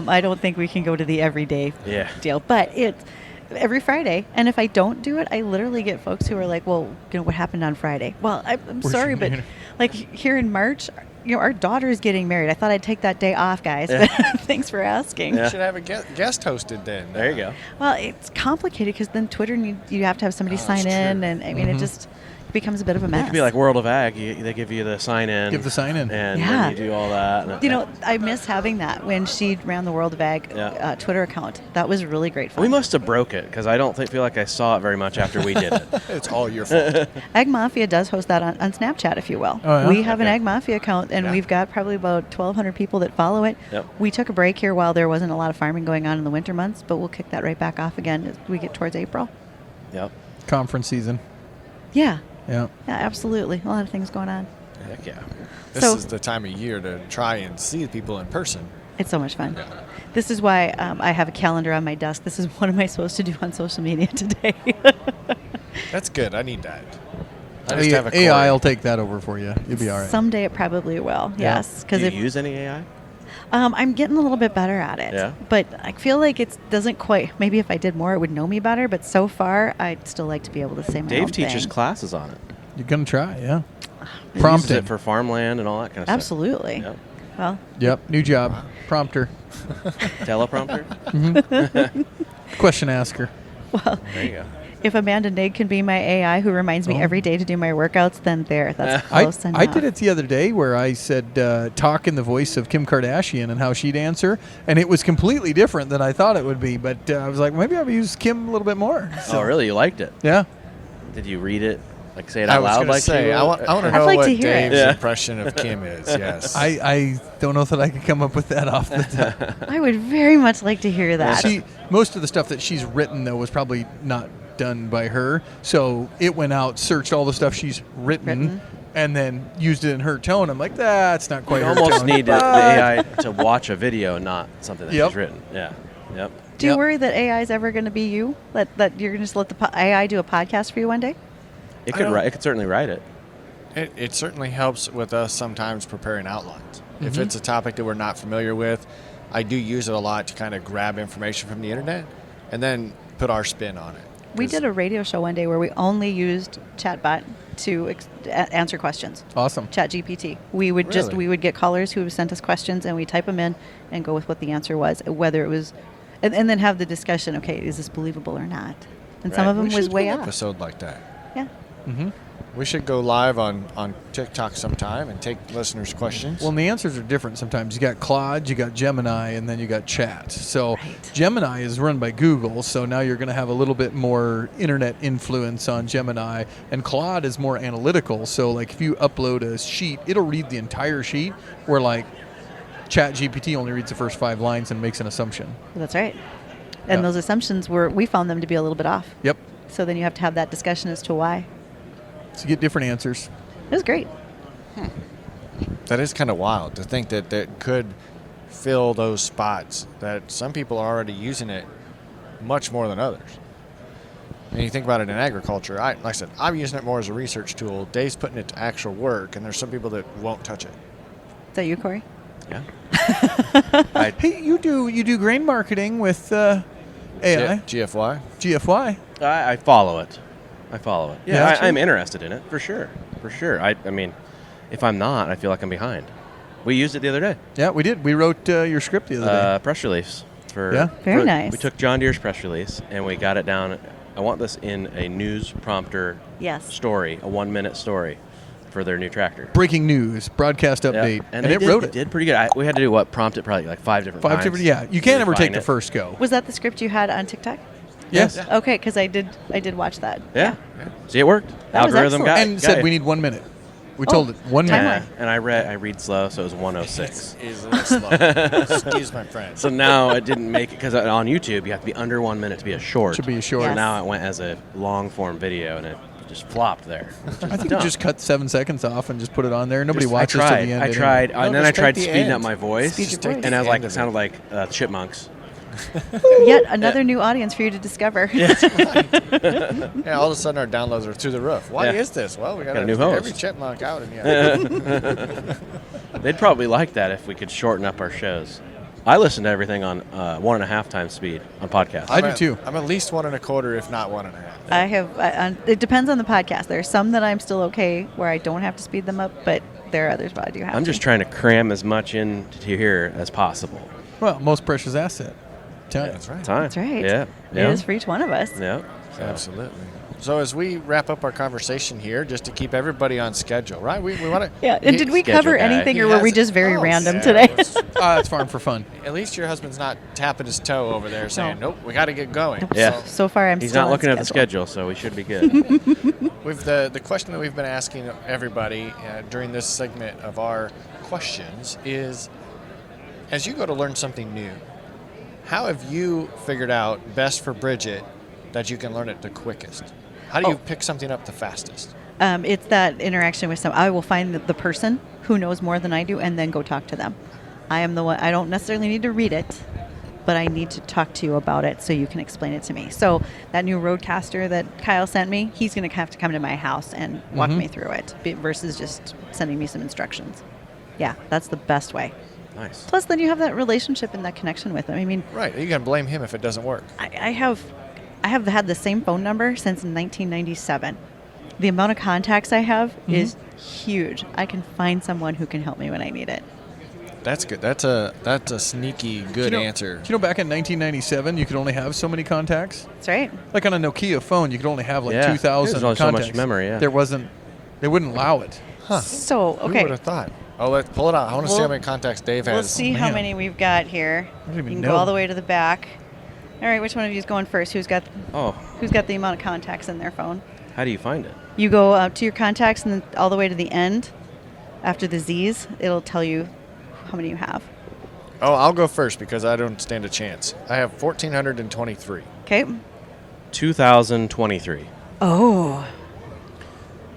I don't think we can go to the everyday Yeah. deal. But it's every Friday. And if I don't do it, I literally get folks who are like, well, what happened on Friday? Well, I'm sorry, but like here in March, our daughter is getting married. I thought I'd take that day off, guys. Yeah. But thanks for asking. You should have a guest hosted then. There you go. Well, it's complicated because then Twitter, you have to have somebody sign that's in. true. And I mean, it just becomes a bit of a mess. It could be like World of Ag. They give you the sign-in. Give the sign-in. And Yeah. then you do all that. I miss having that when she ran the World of Ag Yeah. Twitter account. That was really great fun. We must have broke it because I don't feel like I saw it very much after we did it. It's all your fault. Ag Mafia does host that on Snapchat, if you will. Oh, yeah? We have an Okay. Ag Mafia account, and Yeah. we've got probably about 1,200 people that follow it. Yep. We took a break here while there wasn't a lot of farming going on in the winter months, but we'll kick that right back off again as we get towards April. Yep. Conference season. Yeah, Yeah. absolutely. A lot of things going on. Heck yeah. This So- is the time of year to try and see people in person. It's so much fun. This is why I have a calendar on my desk. This is what am I supposed to do on social media today? That's good. I need that. I just have a AI Corey. will take that over for you. You'll be all right. Someday it probably will. Yeah. Yes, Do because you if use any AI? I'm getting a little bit better at it. Yeah. But I feel like it doesn't quite. Maybe if I did more, it would know me better. But so far, I'd still like to be able to say my own Dave teaches thing. classes on it. You're going to try, yeah. He Prompting. uses it for farmland and all that kind of Absolutely. stuff. Well, Yep, new job. Prompter. Yep. Teleprompter? Question asker. well, There you go. if Amanda Nag can be my AI who reminds me Oh. every day to do my workouts, then that's I close enough. I did it the other day where I said, talk in the voice of Kim Kardashian and how she'd answer, and it was completely different than I thought it would be. But I was like, maybe I'll use Kim a little bit more. Oh, really? You liked it? Yeah. Did you read it? Like say it I out was loud going to like say, you I want would? to I'd know like what to hear it. Dave's Yeah. impression of Kim is. Yes. I don't know that I could come up with that off the top. I would very much like to hear that. Most of the stuff that she's written, though, was probably not done by her. So it went out, searched all the stuff she's written. And then used it in her tone. I'm like, that's not quite You her almost tone. need the But- AI to watch a video, not something that Yep. she's written. Yeah. Yep. Do you Yep. worry that AI is ever going to be you? That you're going to just let the AI do a podcast for you one day? It I could don't- write. It could certainly write it. It certainly helps with us sometimes preparing outlines. If it's a topic that we're not familiar with, I do use it a lot to kind of grab information from the internet and then put our spin on it. We did a radio show one day where we only used chatbot to answer questions. Awesome. ChatGPT. We would Really? we would get callers who sent us questions and we type them in and go with what the answer was, whether it was, and then have the discussion. Okay, is this believable or not? And some Right. of them We was should way do an off. episode like that. Yeah. We should go live on TikTok sometime and take listeners' questions. Well, and the answers are different sometimes. You got Claude, you got Gemini, and then you got Chat. So Right. Gemini is run by Google, so now you're going to have a little bit more internet influence on Gemini. And Claude is more analytical, so like if you upload a sheet, it'll read the entire sheet, where like ChatGPT only reads the first 5 lines and makes an assumption. That's right. And Yeah. those assumptions we found them to be a little bit off. Yep. So then you have to have that discussion as to why. So you get different answers. It was great. That is kind of wild to think that that could fill those spots, that some people are already using it much more than others. And you think about it in agriculture, like I said, I'm using it more as a research tool. Dave's putting it to actual work, and there's some people that won't touch it. Is that you, Corey? Yeah. Hey, you do grain marketing with AI, GFY. GFY. I follow it. Yeah, Yeah, I'm interested in it for sure. I mean, if I'm not, I feel like I'm behind. We used it the other day. Yeah, we did. We wrote your script the other day. Press release for. Yeah? Very nice. We took John Deere's press release and we got it down. I want this in a news prompter Yes. story, a 1-minute story for their new tractor. Breaking news, broadcast Yeah. update, And it wrote it. did pretty good. We had to do prompt it probably like 5 different 5 times. different. Yeah, you to can't ever refine take the it. first go. Was that the script you had on TikTok? Yes. Yeah. Okay, because I did watch that. Yeah. See, it worked. That was Algorithm excellent. got And got said it. we need 1 minute. We told it 1 minute. timeline. Yeah, and I read slow, so it was 106. Is a little slow. Excuse my friend. So now it didn't make it because on YouTube you have to be under 1 minute to be a short. Should be a short. So Yes. now it went as a long form video and it just flopped there. I think you just cut 7 seconds off and just put it on there. Nobody I watches till tried. the end. I anyway. tried, No, and then just I tried take the speeding up end. my voice, Speed your voice. and I was like, The it sounded like chipmunks. Yet another new audience for you to discover. Yeah, all of a sudden our downloads are through the roof. Why Yeah. is this? Well, we got a new host. every chipmunk out in here. They'd probably like that if we could shorten up our shows. I listen to everything on 1.5 times speed on podcasts. I do too. I'm at least 1 1/4, if not 1 1/2. I have. It depends on the podcast. There are some that I'm still okay where I don't have to speed them up, but there are others where I do have I'm to. just trying to cram as much into here as possible. Well, most precious asset. Time. That's right. Time. That's right. Yeah. It is for each one of us. Yeah. Absolutely. So as we wrap up our conversation here, just to keep everybody on schedule, right? We want to. Yeah. And did we Schedule cover guy. anything, He or were we has- just very oh, random yeah, today? let's- It's Farm for Fun. At least your husband's not tapping his toe over there saying, No. "Nope, we got to get going." Yeah. So far, I'm He's still not on looking at the schedule, so we should be good. We've the question that we've been asking everybody during this segment of our questions is, as you go to learn something new, how have you figured out best for Bridgette that you can learn it the quickest? How do you pick something up the fastest? It's that interaction with some. I will find the person who knows more than I do, and then go talk to them. I am the one. I don't necessarily need to read it, but I need to talk to you about it so you can explain it to me. So that new Roadcaster that Kyle sent me, he's going to have to come to my house and walk me through it versus just sending me some instructions. Yeah, that's the best way. Nice. Plus, then you have that relationship and that connection with them. I mean, Right. You can blame him if it doesn't work. I have had the same phone number since 1997. The amount of contacts I have is huge. I can find someone who can help me when I need it. That's good. That's a sneaky good answer. Do you know back in 1997 you could only have so many contacts? That's right. Like on a Nokia phone, you could only have like Yeah. 2,000 There's only so much contacts. memory, yeah. There wasn't. They wouldn't allow it. Huh. So, Who okay. would have thought? Oh, let's pull it out. I want to see We'll- how many contacts Dave has. We'll see how man. many we've got here. I don't You even can know. go all the way to the back. All right, which one of you is going first? Who's got Oh, the amount of contacts in their phone? how do you find it? You go to your contacts and then all the way to the end. After the Z's, it'll tell you how many you have. Oh, I'll go first because I don't stand a chance. I have 1,423. Okay. 2023. Oh.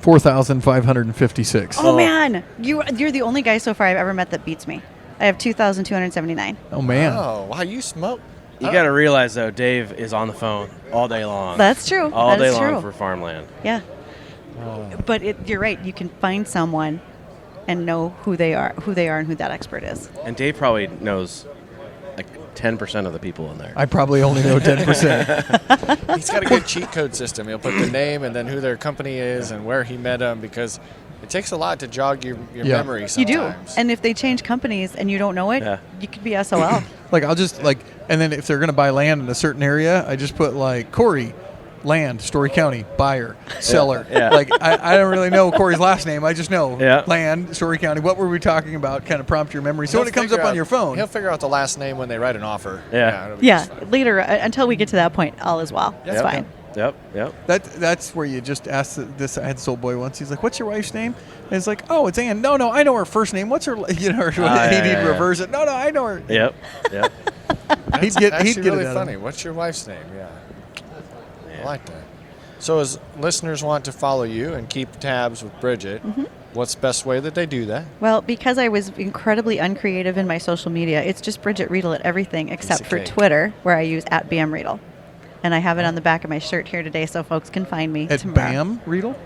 4,556. Oh man, you're the only guy so far I've ever met that beats me. I have 2,279. Oh man. Oh, wow, you smoke. You got to realize, though, Dave is on the phone all day long. That's true. All That day is long true. for farmland. Yeah. But you're right. You can find someone and know who they are, and who that expert is. And Dave probably knows like 10% of the people in there. I probably only know 10%. He's got a good cheat code system. He'll put the name and then who their company is and where he met them because it takes a lot to jog your Yeah. memory You sometimes. do. And if they change companies and you don't know it, Yeah. you could be SOL. Like I'll just like, and then if they're gonna buy land in a certain area, I just put like Corey, land, Story County, buyer, seller. Yeah. Like I don't really know Corey's last name. I just know Yeah. land, Story County. What were we talking about? Kind of prompt your memory. So when it comes up on your phone, He'll figure out the last name when they write an offer. Yeah. it'll be Yeah. just fine. Later, until we get to that point, all is well. That's Yep. fine. Yep. that's where you just ask this. I had this old boy once. He's like, "What's your wife's name?" And it's like, "Oh, it's Ann." No, I know her first name. What's her? You know, he'd reverse it. No, I know her. Yep. That's he'd actually get really it out of funny. him. What's your wife's name? Yeah. I like that. So as listeners want to follow you and keep tabs with Bridgette, what's the best way that they do that? Well, because I was incredibly uncreative in my social media, it's just Bridgette Readel at everything except of for cake. Twitter, where I use @BMReadel. And I have it on the back of my shirt here today so folks can find me At tomorrow. BAM Readel?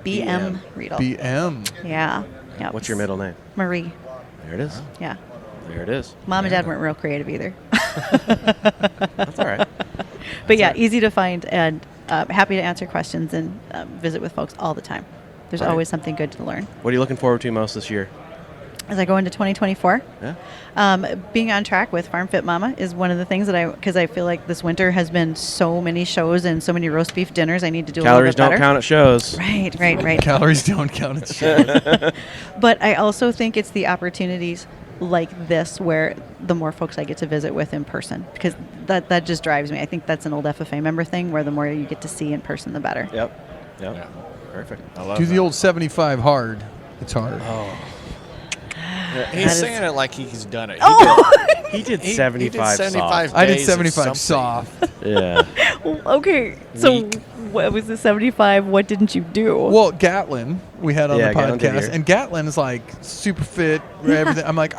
BM Readel. BM. Yeah. Yep. What's your middle name? Marie. There it is. Yeah. There it is. Mom and Dad weren't real creative either. That's all right. But yeah, easy to find and happy to answer questions and visit with folks all the time. There's Right. always something good to learn. What are you looking forward to most this year? As I go into 2024, Yeah. being on track with Farm Fit Mama is one of the things that because I feel like this winter has been so many shows and so many roast beef dinners. I need to do Calories a little bit don't better. count at shows. Right. Calories don't count as shit. But I also think it's the opportunities like this where the more folks I get to visit with in person, because that just drives me. I think that's an old FFA member thing where the more you get to see in person, the better. Yep. Yeah. Perfect. I love Do that. the old 75 hard. It's hard. He's That is- saying it like he's done it. He did He 75 did 75 soft. I did days of 75 something. soft. Yeah. Okay, so Weak. what was the 75? What didn't you do? Well, Gatlin, we had on Yeah, the Gatlin did podcast, here. and Gatlin is like super fit, everything. I'm like,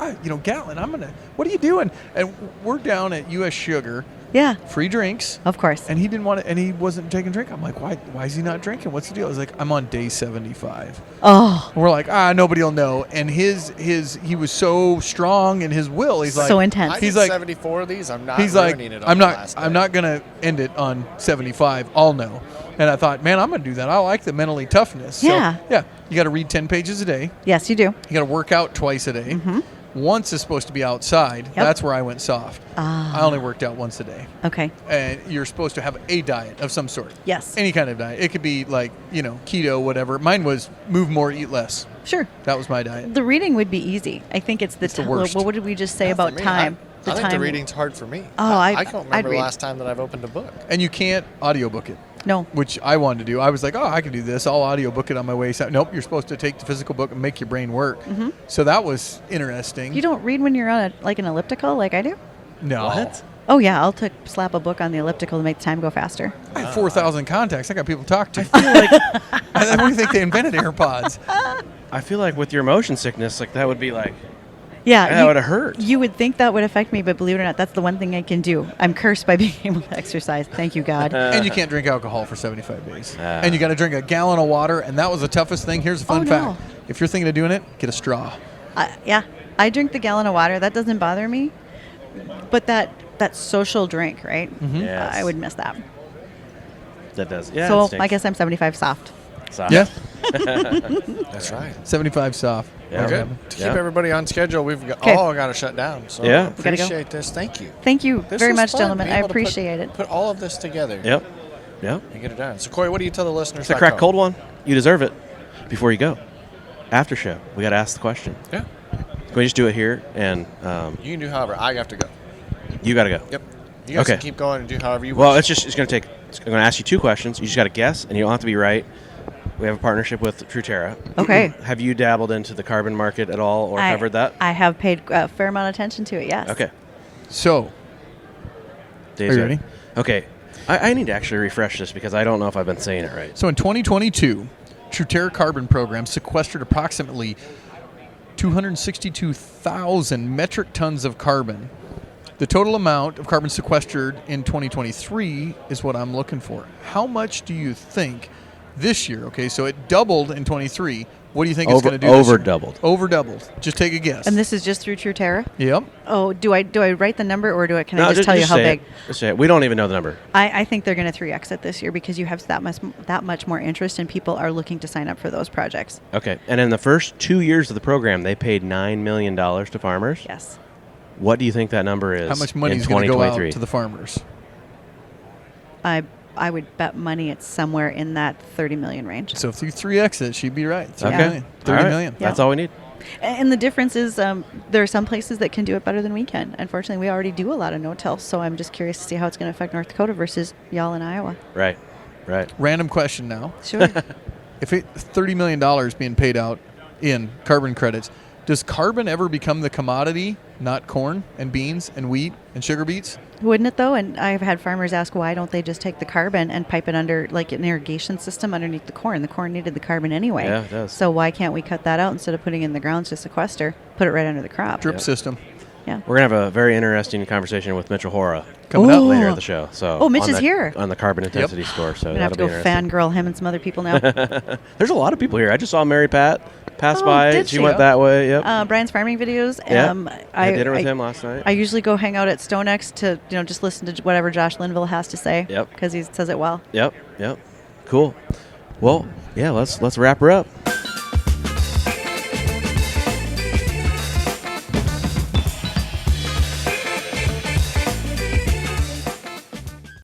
Gatlin, what are you doing? And we're down at U.S. Sugar, Yeah, free drinks, of course. and he didn't want it, and he wasn't taking a drink. I'm like, why is he not drinking? What's the deal? I was like, I'm on day 75. Oh, And we're like, nobody will know. And he was so strong in his will. He's like, so intense. I He's did like- 74 of these. I'm not he's like, ruining it on I'm the not, last I'm day. not gonna end it on 75. I'll know. And I thought, man, I'm gonna do that. I like the mentally toughness. Yeah. So, yeah. You got to read 10 pages a day. Yes, you do. You got to work out twice a day. Once is supposed to be outside. That's where I went soft. I only worked out once a day. Okay. And you're supposed to have a diet of some sort. Yes. Any kind of diet. It could be like, keto, whatever. Mine was move more, eat less. Sure. That was my diet. The reading would be easy. I think it's the It's the time. worst. What did we just say Yeah, for about me, time? I think the reading's hard for me. Oh, I I- can't I'd remember the read. last time that I've opened a book. And you can't audiobook it, No. which I wanted to do. I was like, I can do this. I'll audiobook it on my way. So, nope, you're supposed to take the physical book and make your brain work. So that was interesting. You don't read when you're on an elliptical like I do? No. What? Oh, yeah. I'll slap a book on the elliptical to make the time go faster. I have 4,000 contacts. I got people to talk to. I feel like I don't think they invented AirPods. I feel like with your motion sickness, like that would be like Yeah. that would have hurt. You would think that would affect me, but believe it or not, that's the one thing I can do. I'm cursed by being able to exercise. Thank you, God. And you can't drink alcohol for 75 days. Ah. And you got to drink a gallon of water, and that was the toughest thing. Here's a fun Oh, fact. no. If you're thinking of doing it, get a straw. Yeah. I drink the gallon of water. That doesn't bother me. But that social drink, right? Yes. I would miss that. That does. Yeah. it So stinks. I guess I'm 75 soft. Soft. Yeah. That's right. 75 soft. Yeah. Good. To keep Yeah. everybody on schedule, we've Okay. all got to shut down. So Yeah. We gotta go. appreciate this. Thank you. Thank you This very was much, fun, gentlemen. being I able to appreciate it. Put all of this together. Yep. Yep. And get it done. So, Corey, what do you tell the listeners? It's a crack cold one. You deserve it. Before you go, after show, we got to ask the question. Yeah. Can we just do it here? And You can do however. I have to go. you got to go. Yep. You guys Okay. can keep going and do however you Well, wish. it's going to take. I'm going to ask you 2 questions. You just got to guess, and you don't have to be right. We have a partnership with Truterra. Okay. Have you dabbled into the carbon market at all, or covered that? I have paid a fair amount of attention to it, yes. Okay. So, Dave's Are you ready? ready? Okay. I need to actually refresh this because I don't know if I've been saying it right. So in 2022, Truterra Carbon Program sequestered approximately 262,000 metric tons of carbon. The total amount of carbon sequestered in 2023 is what I'm looking for. How much do you think this year? Okay, so it doubled in 23. What do you think it's going to do this year? Over doubled. Over doubled. Just take a guess. And this is just through Truterra? Yep. Oh, do I write the number or can I No, just tell you how say big? it. Just say it. We don't even know the number. I think they're going to 3x it this year because you have that much more interest and people are looking to sign up for those projects. Okay. And in the first 2 years of the program, they paid $9 million to farmers. Yes. What do you think that number is? How much money in is going to go out 2023? to the farmers? I would bet money it's somewhere in that 30 million range. So if you 3x it, she'd be right. Okay. 30 million. 30 All right. million. Yeah. That's all we need. And the difference is there are some places that can do it better than we can. Unfortunately, we already do a lot of no-till, so I'm just curious to see how it's going to affect North Dakota versus y'all in Iowa. Right. Right. Random question now. Sure. If $30 million being paid out in carbon credits, does carbon ever become the commodity, not corn and beans and wheat and sugar beets? Wouldn't it, though? And I've had farmers ask, why don't they just take the carbon and pipe it under, like an irrigation system underneath the corn? The corn needed the carbon anyway. Yeah, it does. So why can't we cut that out instead of putting it in the grounds to sequester, put it right under the crop? Drip system Yeah. We're going to have a very interesting conversation with Mitchell Hora coming Ooh. up. later at the show. So Oh, Mitch on is the- here. on the carbon intensity score. So I'm going to have that'll to be go interesting. fangirl him and some other people now. There's a lot of people here. I just saw Mary Pat pass Oh, by. did She she? went that way. Yep. Brian's farming videos. Yeah. I I had dinner with I- him last night. I usually go hang out at StoneX to just listen to whatever Josh Linville has to say. Yep. Because he says it well. Yep. Cool. Well, yeah. Let's wrap her up.